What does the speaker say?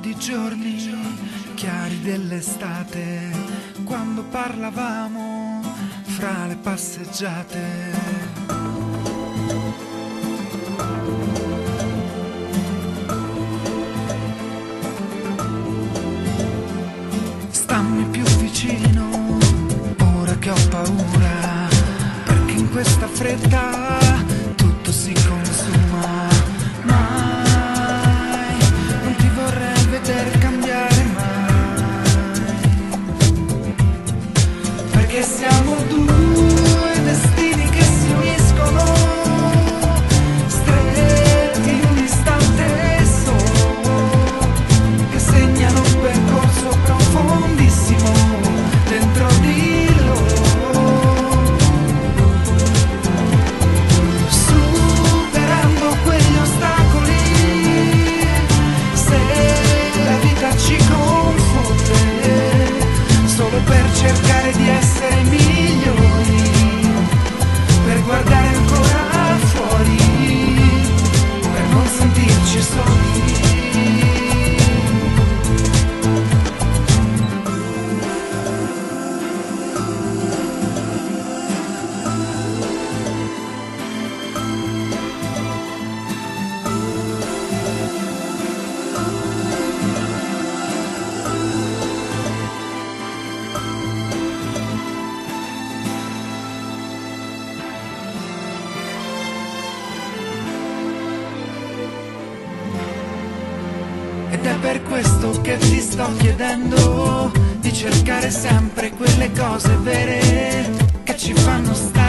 di giorni chiari dell'estate, quando parlavamo fra le passeggiate. Stammi più vicino, ora che ho paura, perché in questa fretta tutto si consuma. Mai, non ti vorrei vedere cambiare mai, perché siamo due destini che si uniscono, stretti in un istante solo, che segnano un percorso profondissimo dentro di loro, superando quegli ostacoli. Se la vita ci confonde solo per cercare di essere migliori, per guardare ancora fuori, per non sentirci soli. Ed è per questo che ti sto chiedendo di cercare sempre quelle cose vere che ci fanno stare